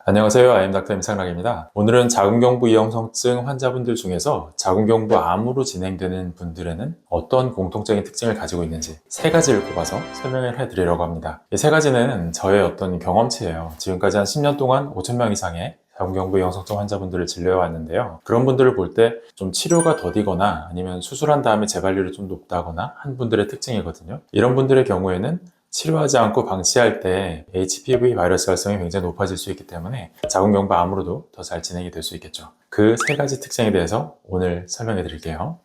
안녕하세요. 아임닥터 임상락입니다. 오늘은 자궁경부 이형성증 환자분들 중에서 자궁경부 암으로 진행되는 분들에는 어떤 공통적인 특징을 가지고 있는지 세 가지를 꼽아서 설명을 해드리려고 합니다. 이 세 가지는 저의 어떤 경험치예요. 지금까지 한 10년 동안 5,000명 이상의 자궁경부 이형성증 환자분들을 진료해왔는데요. 그런 분들을 볼 때 좀 치료가 더디거나 아니면 수술한 다음에 재발률이 좀 높다거나 한 분들의 특징이거든요. 이런 분들의 경우에는 치료하지 않고 방치할 때 HPV 바이러스 발생이 굉장히 높아질 수 있기 때문에 자궁경부 암으로도 더 잘 진행이 될 수 있겠죠. 그 세 가지 특징에 대해서 오늘 설명해 드릴게요.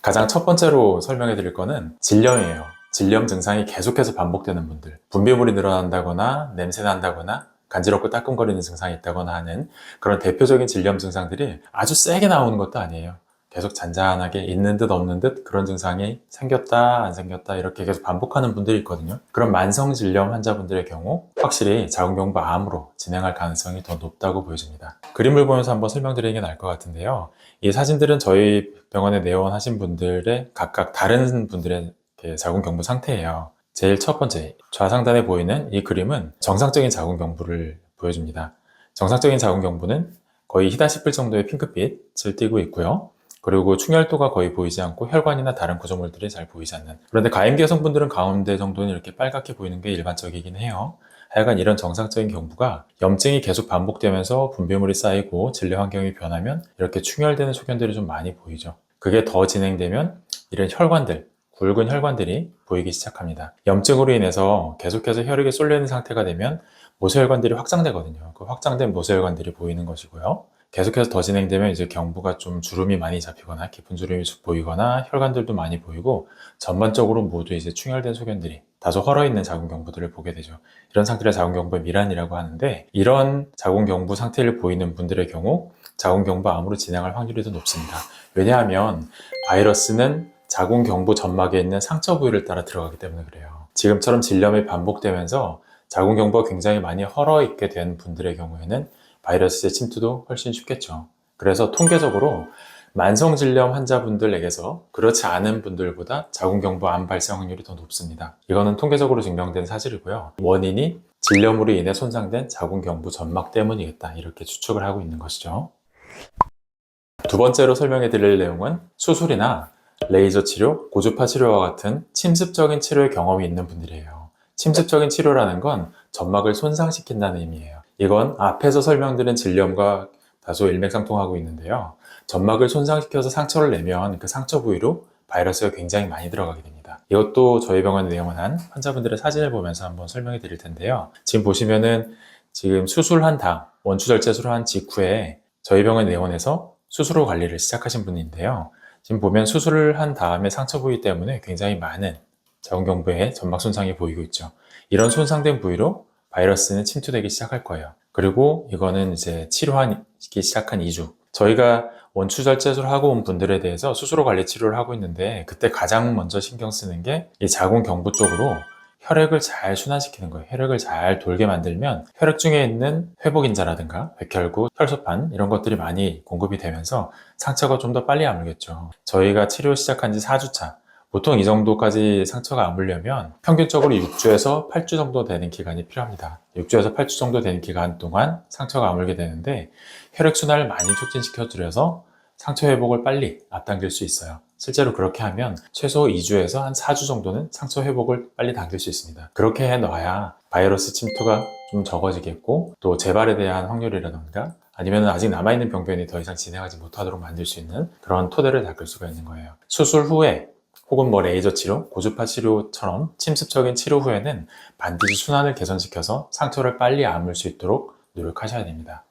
가장 첫 번째로 설명해 드릴 거는 질염이에요. 질염 증상이 계속해서 반복되는 분들, 분비물이 늘어난다거나 냄새 난다거나 간지럽고 따끔거리는 증상이 있다거나 하는 그런 대표적인 질염 증상들이 아주 세게 나오는 것도 아니에요. 계속 잔잔하게 있는 듯 없는 듯 그런 증상이 생겼다 안 생겼다 이렇게 계속 반복하는 분들이 있거든요. 그런 만성 질염 환자분들의 경우 확실히 자궁경부 암으로 진행할 가능성이 더 높다고 보여집니다. 그림을 보면서 한번 설명드리는 게 나을 것 같은데요. 이 사진들은 저희 병원에 내원하신 분들의 각각 다른 분들의 자궁경부 상태예요. 제일 첫 번째 좌상단에 보이는 이 그림은 정상적인 자궁경부를 보여줍니다. 정상적인 자궁경부는 거의 희다시필 정도의 핑크빛을 띠고 있고요. 그리고 충혈도가 거의 보이지 않고 혈관이나 다른 구조물들이 잘 보이지 않는, 그런데 가임기 여성분들은 가운데 정도는 이렇게 빨갛게 보이는 게 일반적이긴 해요. 하여간 이런 정상적인 경부가 염증이 계속 반복되면서 분비물이 쌓이고 진료 환경이 변하면 이렇게 충혈되는 소견들이 좀 많이 보이죠. 그게 더 진행되면 이런 혈관들, 굵은 혈관들이 보이기 시작합니다. 염증으로 인해서 계속해서 혈액이 쏠려있는 상태가 되면 모세혈관들이 확장되거든요. 그 확장된 모세혈관들이 보이는 것이고요. 계속해서 더 진행되면 이제 경부가 좀 주름이 많이 잡히거나 깊은 주름이 보이거나 혈관들도 많이 보이고 전반적으로 모두 이제 충혈된 소견들이 다소 헐어있는 자궁경부들을 보게 되죠. 이런 상태를 자궁경부의 미란이라고 하는데, 이런 자궁경부 상태를 보이는 분들의 경우 자궁경부 암으로 진행할 확률이 더 높습니다. 왜냐하면 바이러스는 자궁경부 점막에 있는 상처 부위를 따라 들어가기 때문에 그래요. 지금처럼 질염이 반복되면서 자궁경부가 굉장히 많이 헐어있게 된 분들의 경우에는 바이러스의 침투도 훨씬 쉽겠죠. 그래서 통계적으로 만성질염 환자분들에게서 그렇지 않은 분들보다 자궁경부 암 발생 확률이 더 높습니다. 이거는 통계적으로 증명된 사실이고요. 원인이 질염으로 인해 손상된 자궁경부 점막 때문이겠다, 이렇게 추측을 하고 있는 것이죠. 두 번째로 설명해 드릴 내용은 수술이나 레이저 치료, 고주파 치료와 같은 침습적인 치료의 경험이 있는 분들이에요. 침습적인 치료라는 건 점막을 손상시킨다는 의미예요. 이건 앞에서 설명드린 질염과 다소 일맥상통하고 있는데요. 점막을 손상시켜서 상처를 내면 그 상처 부위로 바이러스가 굉장히 많이 들어가게 됩니다. 이것도 저희 병원에 내원한 환자분들의 사진을 보면서 한번 설명해 드릴 텐데요. 지금 보시면은 지금 수술한 다음, 원추절제 한 직후에 저희 병원에 내원해서 수술 후 관리를 시작하신 분인데요. 지금 보면 수술을 한 다음에 상처 부위 때문에 굉장히 많은 자궁경부에 점막 손상이 보이고 있죠. 이런 손상된 부위로 바이러스는 침투되기 시작할 거예요. 그리고 이거는 이제 치료하기 시작한 2주. 저희가 원추절제술을 하고 온 분들에 대해서 수술 후 관리 치료를 하고 있는데, 그때 가장 먼저 신경 쓰는 게 이 자궁경부 쪽으로 혈액을 잘 순환시키는 거예요. 혈액을 잘 돌게 만들면 혈액 중에 있는 회복인자라든가 백혈구, 혈소판 이런 것들이 많이 공급이 되면서 상처가 좀 더 빨리 아물겠죠. 저희가 치료 시작한 지 4주차. 보통 이 정도까지 상처가 아물려면 평균적으로 6주에서 8주 정도 되는 기간이 필요합니다. 6주에서 8주 정도 되는 기간 동안 상처가 아물게 되는데, 혈액순환을 많이 촉진시켜드려서 상처 회복을 빨리 앞당길 수 있어요. 실제로 그렇게 하면 최소 2주에서 한 4주 정도는 상처 회복을 빨리 당길 수 있습니다. 그렇게 해놔야 바이러스 침투가 좀 적어지겠고, 또 재발에 대한 확률이라던가 아니면 아직 남아있는 병변이 더 이상 진행하지 못하도록 만들 수 있는 그런 토대를 닦을 수가 있는 거예요. 수술 후에 혹은 레이저 치료, 고주파 치료처럼 침습적인 치료 후에는 반드시 순환을 개선시켜서 상처를 빨리 아물 수 있도록 노력하셔야 됩니다.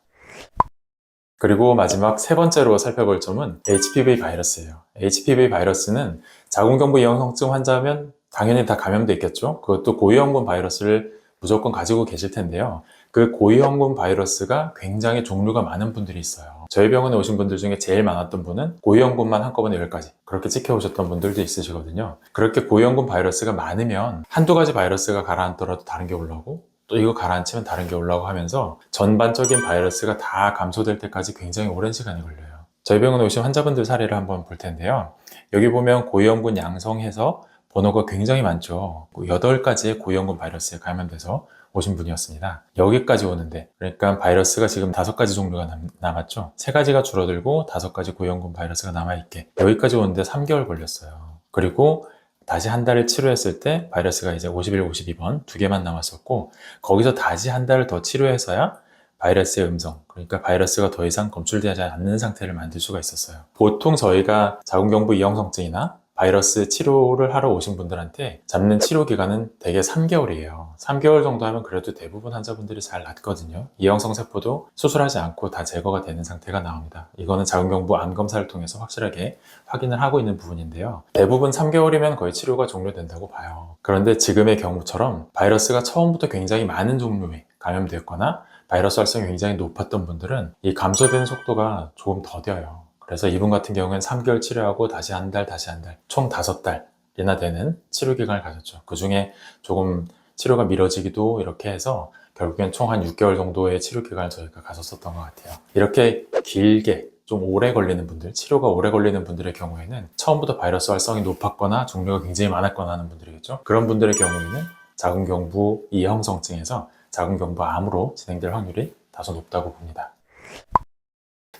그리고 마지막 세 번째로 살펴볼 점은 HPV 바이러스예요. HPV 바이러스는 자궁경부 이형성증 환자면 당연히 다 감염돼 있겠죠. 그것도 고위험군 바이러스를 무조건 가지고 계실 텐데요. 그 고위험군 바이러스가 굉장히 종류가 많은 분들이 있어요. 저희 병원에 오신 분들 중에 제일 많았던 분은 고위험군만 한꺼번에 10가지 그렇게 지켜오셨던 분들도 있으시거든요. 그렇게 고위험군 바이러스가 많으면 한두 가지 바이러스가 가라앉더라도 다른 게 올라오고, 또 이거 가라앉히면 다른 게 올라오고 하면서 전반적인 바이러스가 다 감소될 때까지 굉장히 오랜 시간이 걸려요. 저희 병원에 오신 환자분들 사례를 한번 볼 텐데요. 여기 보면 고위험군 양성해서 번호가 굉장히 많죠. 8가지의 고위험군 바이러스에 감염돼서 오신 분이었습니다. 여기까지 오는데, 그러니까 바이러스가 지금 5가지 종류가 남았죠. 3가지가 줄어들고 5가지 고위험군 바이러스가 남아있게 여기까지 오는데 3개월 걸렸어요. 그리고 다시 한 달을 치료했을 때 바이러스가 이제 51, 52번 2개만 남았었고, 거기서 다시 한 달을 더 치료해서야 바이러스의 음성, 그러니까 바이러스가 더 이상 검출되지 않는 상태를 만들 수가 있었어요. 보통 저희가 자궁경부 이형성증이나 바이러스 치료를 하러 오신 분들한테 잡는 치료 기간은 대개 3개월이에요. 3개월 정도 하면 그래도 대부분 환자분들이 잘 낫거든요. 이형성 세포도 수술하지 않고 다 제거가 되는 상태가 나옵니다. 이거는 자궁경부 암 검사를 통해서 확실하게 확인을 하고 있는 부분인데요. 대부분 3개월이면 거의 치료가 종료된다고 봐요. 그런데 지금의 경우처럼 바이러스가 처음부터 굉장히 많은 종류의 감염됐거나 바이러스 활성이 굉장히 높았던 분들은 이 감소되는 속도가 조금 더뎌요. 그래서 이분 같은 경우는 3개월 치료하고 다시 한 달, 다시 한 달, 총 5달이나 되는 치료 기간을 가졌죠. 그 중에 조금 치료가 미뤄지기도 이렇게 해서 결국엔 총 한 6개월 정도의 치료 기간을 저희가 가졌었던 것 같아요. 이렇게 길게 좀 오래 걸리는 분들, 치료가 오래 걸리는 분들의 경우에는 처음부터 바이러스 활성이 높았거나 종류가 굉장히 많았거나 하는 분들이겠죠. 그런 분들의 경우에는 자궁경부 이형성증에서 자궁경부 암으로 진행될 확률이 다소 높다고 봅니다.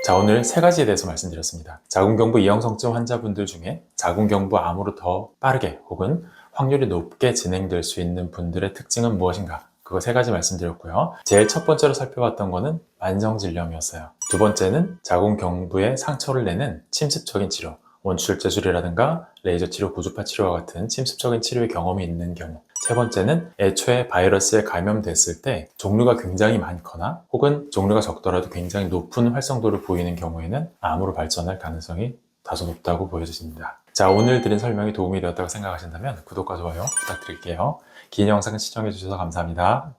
자, 오늘 3가지에 대해서 말씀드렸습니다. 자궁경부 이형성증 환자분들 중에 자궁경부 암으로 더 빠르게 혹은 확률이 높게 진행될 수 있는 분들의 특징은 무엇인가? 그거 3가지 말씀드렸고요. 제일 첫 번째로 살펴봤던 거는 만성질염이었어요. 두 번째는 자궁경부에 상처를 내는 침습적인 치료, 원추절제술이라든가 레이저 치료, 고주파 치료와 같은 침습적인 치료의 경험이 있는 경우. 세 번째는 애초에 바이러스에 감염됐을 때 종류가 굉장히 많거나 혹은 종류가 적더라도 굉장히 높은 활성도를 보이는 경우에는 암으로 발전할 가능성이 다소 높다고 보여집니다. 자, 오늘 드린 설명이 도움이 되었다고 생각하신다면 구독과 좋아요 부탁드릴게요. 긴 영상 시청해주셔서 감사합니다.